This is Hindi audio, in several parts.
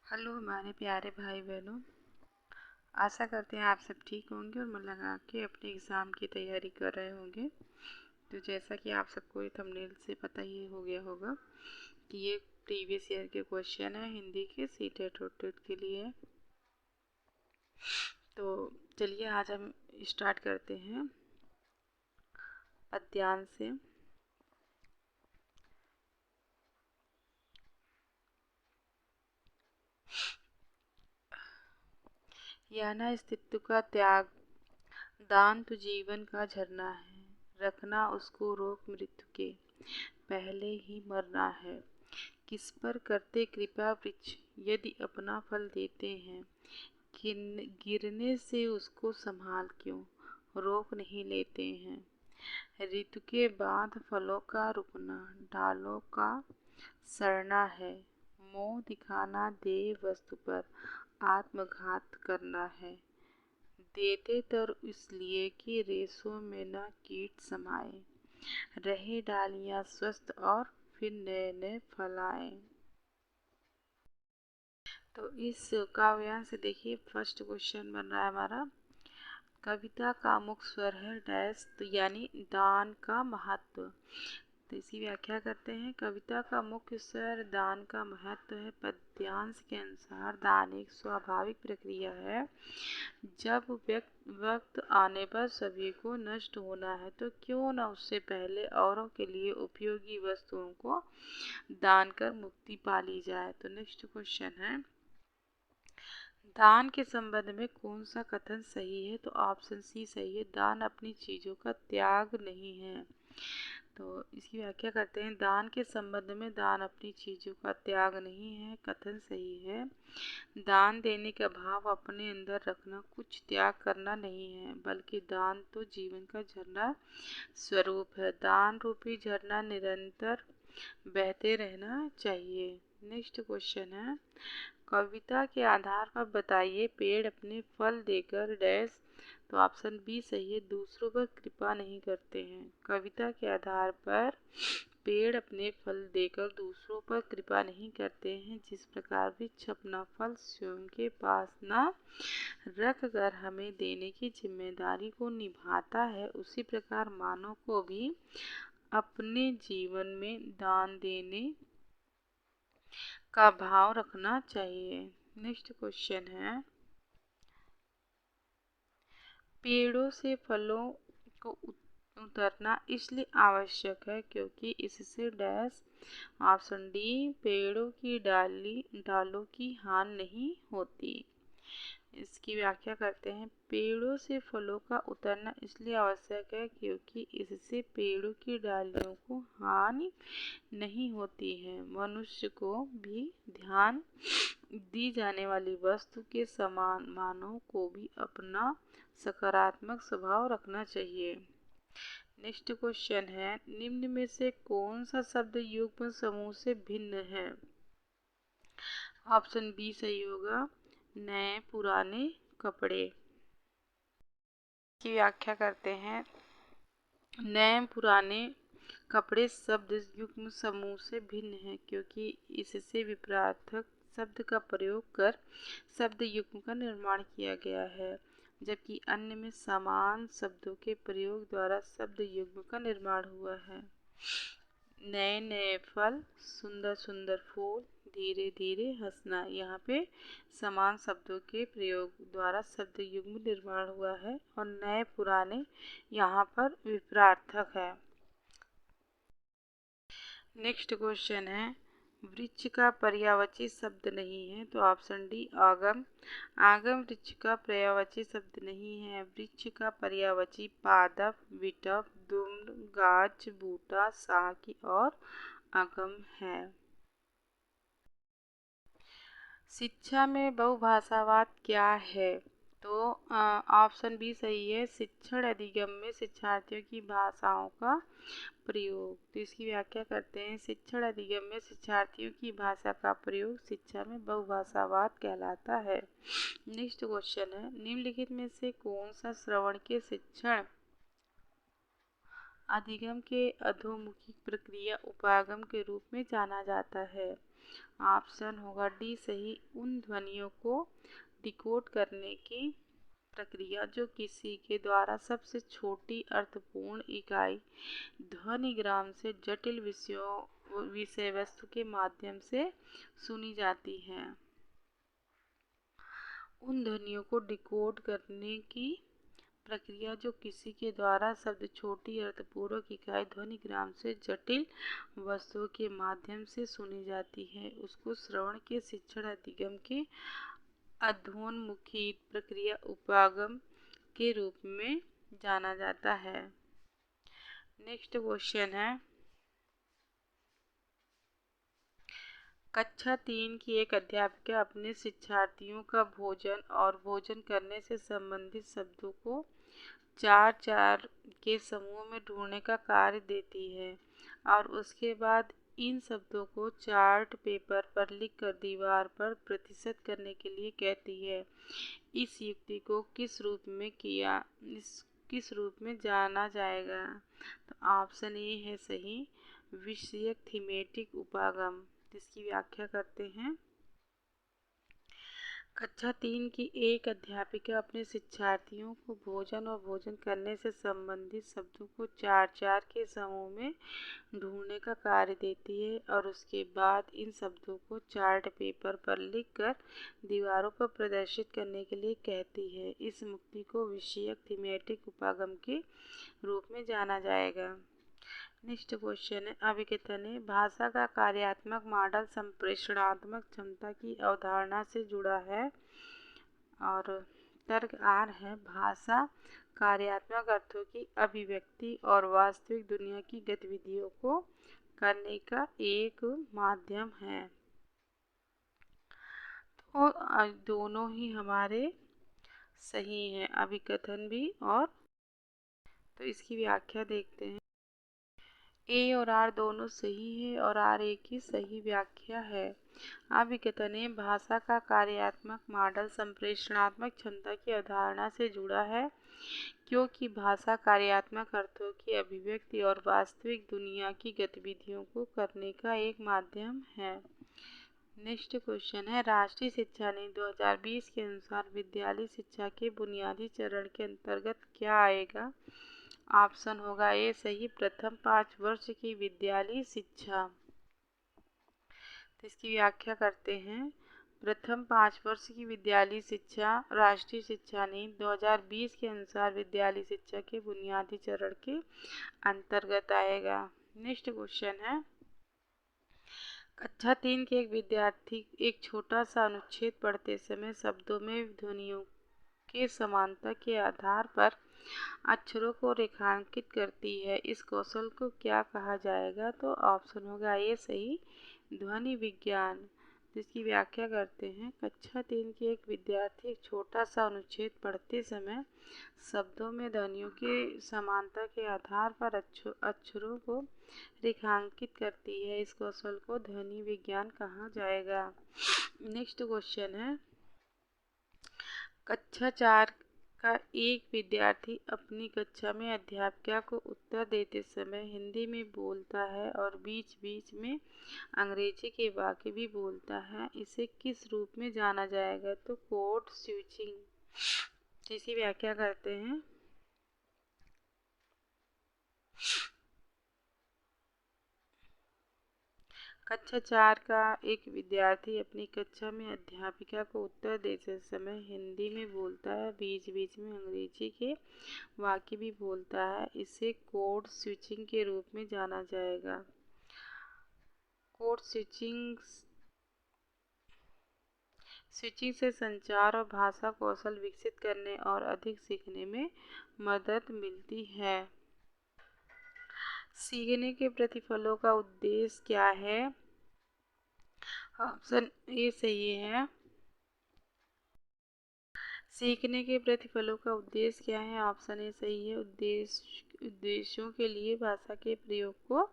हेलो हमारे प्यारे भाई बहनों। आशा करते हैं आप सब ठीक होंगे और मन लगा के अपने एग्ज़ाम की तैयारी कर रहे होंगे। तो जैसा कि आप सबको ये थंबनेल से पता ही हो गया होगा कि ये प्रीवियस ईयर के क्वेश्चन है हिंदी के सीटेट और टेट के लिए। तो चलिए आज हम स्टार्ट करते हैं पद्यांश से। यह न अस्तित्व का त्याग, दान तो जीवन का झरना है। रखना उसको रोक मृत्यु के, पहले ही मरना है। किस पर करते कृपा वृक्ष, यदि अपना फल देते हैं। गिरने से उसको संभाल क्यों, रोक नहीं लेते हैं। ऋतु के बाद फलों का रुकना, डालों का सड़ना है। मोह दिखाना दे वस्तु पर, आत्मघात करना है। देते तो इसलिए कि रेशों में न कीट समाए, रहे डालियां स्वस्थ और फिर नए नए फल आए। तो इस काव्यांश से देखिए फर्स्ट क्वेश्चन बन रहा है हमारा, कविता का मुख्य स्वर है डैश, तो यानी दान का महत्व। तो इसी व्याख्या करते हैं। कविता का मुख्य स्वर दान का महत्व है। पद्यांश के अनुसार दान एक स्वाभाविक प्रक्रिया है। जब वक्त आने पर सभी को नष्ट होना है तो क्यों न उससे पहले औरों के लिए उपयोगी वस्तुओं को दान कर मुक्ति पा ली जाए। तो नेक्स्ट क्वेश्चन है, दान के संबंध में कौन सा कथन सही है। तो ऑप्शन सी सही है, दान अपनी चीज़ों का त्याग नहीं है। तो इसकी व्याख्या करते हैं। दान के संबंध में दान अपनी चीज़ों का त्याग नहीं है, कथन सही है। दान देने का भाव अपने अंदर रखना कुछ त्याग करना नहीं है, बल्कि दान तो जीवन का झरना स्वरूप है। दान रूपी झरना निरंतर बहते रहना चाहिए। नेक्स्ट क्वेश्चन है, कविता के आधार पर बताइए पेड़ अपने फल देकर डैश। तो ऑप्शन बी सही है, दूसरों पर कृपा नहीं करते हैं। कविता के आधार पर पेड़ अपने फल देकर दूसरों पर कृपा नहीं करते हैं। जिस प्रकार वृक्ष अपना फल स्वयं के पास न रख कर हमें देने की जिम्मेदारी को निभाता है, उसी प्रकार मानव को भी अपने जीवन में दान देने का भाव रखना चाहिए। नेक्स्ट क्वेश्चन है, पेड़ों से फलों को उतरना इसलिए आवश्यक है क्योंकि इससे डैश। ऑप्शन डी, पेड़ों की डालों की हानि नहीं होती। इसकी व्याख्या करते हैं। पेड़ों से फलों का उतरना इसलिए आवश्यक है क्योंकि इससे पेड़ों की डालियों को हानि नहीं होती है। मनुष्य को भी ध्यान दी जाने वाली वस्तु के समान मानव को भी अपना सकारात्मक स्वभाव रखना चाहिए। नेक्स्ट क्वेश्चन है, निम्न में से कौन सा शब्द युग्म समूह से भिन्न है। ऑप्शन बी सही होगा, नए पुराने कपड़े। की व्याख्या करते हैं। नए पुराने कपड़े शब्द युग्म समूह से भिन्न है क्योंकि इससे विपरीतार्थक शब्द का प्रयोग कर शब्द युग्म का निर्माण किया गया है, जबकि अन्य में समान शब्दों के प्रयोग द्वारा शब्द युग्म का निर्माण हुआ है। नए नए फल, सुंदर सुंदर फूल, धीरे धीरे हंसना, यहाँ पे समान शब्दों के प्रयोग द्वारा शब्द युग्म निर्माण हुआ है और नए पुराने यहाँ पर विपरीतार्थक है। नेक्स्ट क्वेश्चन है, वृक्ष का पर्यायवाची शब्द नहीं है। तो ऑप्शन डी आगम। आगम वृक्ष का पर्यायवाची शब्द नहीं है। वृक्ष का पर्यायवाची पादप, विटप, दुम्ब, गाछ, बूटा, शाखी और आगम है। शिक्षा में बहुभाषावाद क्या है। तो ऑप्शन बी सही है, शिक्षण अधिगम में शिक्षार्थियों की भाषाओं का प्रयोग। तो इसकी व्याख्या करते हैं। शिक्षण अधिगम में शिक्षार्थियों की भाषा का प्रयोग शिक्षा में बहुभाषावाद कहलाता है। नेक्स्ट क्वेश्चन है, निम्नलिखित में से कौन सा श्रवण के शिक्षण अधिगम के अधोमुखी प्रक्रिया उपागम के रूप में जाना जाता है। ऑप्शन होगा डी सही। उन ध्वनियों को डिकोड करने की प्रक्रिया जो किसी के द्वारा सबसे छोटी अर्थपूर्ण इकाई ध्वनिग्राम से जटिल विषय वस्तु के माध्यम से सुनी जाती है। उन ध्वनियों को डिकोड करने की प्रक्रिया जो किसी के द्वारा शब्द छोटी अर्थपूर्वक इकाई ध्वनिग्राम से जटिल वस्तुओं के माध्यम से सुनी जाती है उसको श्रवण के शिक्षण अधिगम के अध्वोन्मुखी प्रक्रिया उपागम के रूप में जाना जाता है। नेक्स्ट क्वेश्चन है, कक्षा 3 की एक अध्यापिका अपने शिक्षार्थियों का भोजन और भोजन करने से संबंधित शब्दों को 4-4 के समूह में ढूंढने का कार्य देती है और उसके बाद इन शब्दों को चार्ट पेपर पर लिखकर दीवार पर प्रतिशत करने के लिए कहती है। इस युक्ति को किस रूप में जाना जाएगा? तो ऑप्शन ए है सही, विषयक थीमेटिक उपागम। इसकी व्याख्या करते हैं। कक्षा 3 की एक अध्यापिका अपने शिक्षार्थियों को भोजन और भोजन करने से संबंधित शब्दों को 4-4 के समूह में ढूंढने का कार्य देती है और उसके बाद इन शब्दों को चार्ट पेपर पर लिखकर दीवारों पर प्रदर्शित करने के लिए कहती है। इस मुक्ति को विषयक थीमेटिक उपागम के रूप में जाना जाएगा। नेक्स्ट क्वेश्चन है, अभिकथन है भाषा का कार्यात्मक मॉडल संप्रेषणात्मक क्षमता की अवधारणा से जुड़ा है और तर्क आर है भाषा कार्यात्मक अर्थों की अभिव्यक्ति और वास्तविक दुनिया की गतिविधियों को करने का एक माध्यम है। तो दोनों ही हमारे सही हैं, अभिकथन भी और। तो इसकी व्याख्या देखते हैं। ए और आर दोनों सही है और आर ए की सही व्याख्या है। अभिकथन है भाषा का कार्यात्मक मॉडल संप्रेषणात्मक क्षमता की अवधारणा से जुड़ा है क्योंकि भाषा कार्यात्मक अर्थों की अभिव्यक्ति और वास्तविक दुनिया की गतिविधियों को करने का एक माध्यम है। नेक्स्ट क्वेश्चन है, राष्ट्रीय शिक्षा नीति 2020 के अनुसार विद्यालय शिक्षा के बुनियादी चरण के अंतर्गत क्या आएगा? ऑप्शन होगा ए सही, प्रथम 5 वर्ष की विद्यालय शिक्षा। तो इसकी व्याख्या करते हैं। प्रथम 5 वर्ष की विद्यालय शिक्षा राष्ट्रीय शिक्षा नीति 2020 के अनुसार विद्यालय शिक्षा के बुनियादी चरण के अंतर्गत आएगा। नेक्स्ट क्वेश्चन है, कक्षा 3 के एक विद्यार्थी एक छोटा सा अनुच्छेद पढ़ते समय शब्दों में ध्वनियों के समानता के आधार पर अक्षरों को रेखांकित करती है। इस कौशल को क्या कहा जाएगा? तो ऑप्शन होगा ए सही, ध्वनि विज्ञान। जिसकी व्याख्या करते हैं। कक्षा 3 के एक विद्यार्थी एक छोटा सा अनुच्छेद पढ़ते समय शब्दों में ध्वनियों की समानता के आधार पर अक्षरों को रेखांकित करती है। इस कौशल को ध्वनि विज्ञान कहा जाएगा। नेक्स्ट क्वेश्चन है, कक्षा 4 का एक विद्यार्थी अपनी कक्षा में अध्यापिका को उत्तर देते समय हिंदी में बोलता है और बीच बीच में अंग्रेजी के वाक्य भी बोलता है। इसे किस रूप में जाना जाएगा? तो कोड स्विचिंग। इसकी व्याख्या करते हैं। कक्षा 4 का एक विद्यार्थी अपनी कक्षा में अध्यापिका को उत्तर देते समय हिंदी में बोलता है, बीच बीच में अंग्रेजी के वाक्य भी बोलता है। इसे कोड स्विचिंग के रूप में जाना जाएगा। कोड स्विचिंग से संचार और भाषा कौशल विकसित करने और अधिक सीखने में मदद मिलती है। सीखने के प्रतिफलों का उद्देश्य क्या है? ऑप्शन ए सही है। सीखने के प्रतिफलों का उद्देश्य क्या है? ऑप्शन ए सही है, उद्देश्यों के लिए भाषा के प्रयोग को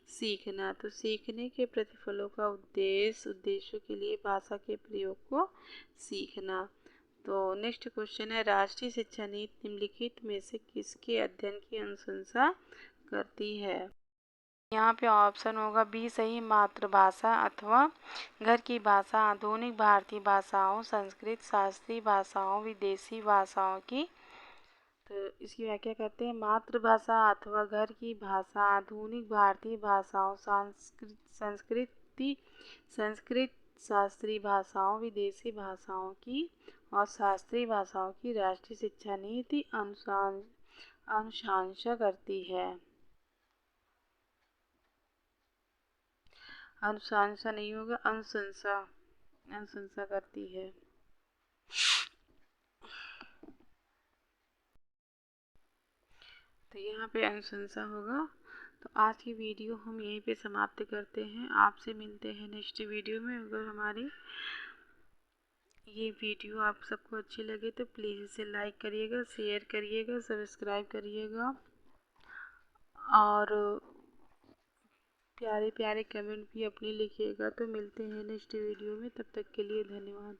सीखना। तो सीखने के प्रतिफलों का उद्देश्यों के लिए भाषा के प्रयोग को सीखना। तो नेक्स्ट क्वेश्चन है, राष्ट्रीय शिक्षा नीति निम्नलिखित में से किसके अध्ययन की अनुशंसा करती है? यहाँ पे ऑप्शन होगा बी सही, मातृभाषा अथवा घर की भाषा, आधुनिक भारतीय भाषाओं, संस्कृत, शास्त्रीय भाषाओं, विदेशी भाषाओं की। तो इसकी व्याख्या करते हैं, मातृभाषा अथवा घर की भाषा, आधुनिक भारतीय भाषाओं, संस्कृत, शास्त्रीय भाषाओं, विदेशी भाषाओं की और शास्त्रीय भाषाओं की राष्ट्रीय शिक्षा नीति अनुशंसा करती है। अनुशंसा नहीं होगा, अनुशंसा करती है। तो यहाँ पे अनुशंसा होगा। तो आज की वीडियो हम यहीं पे समाप्त करते हैं। आपसे मिलते हैं नेक्स्ट वीडियो में। अगर हमारी ये वीडियो आप सबको अच्छी लगे तो प्लीज़ इसे लाइक करिएगा, शेयर करिएगा, सब्सक्राइब करिएगा और प्यारे प्यारे कमेंट भी अपने लिखिएगा। तो मिलते हैं नेक्स्ट वीडियो में, तब तक के लिए धन्यवाद।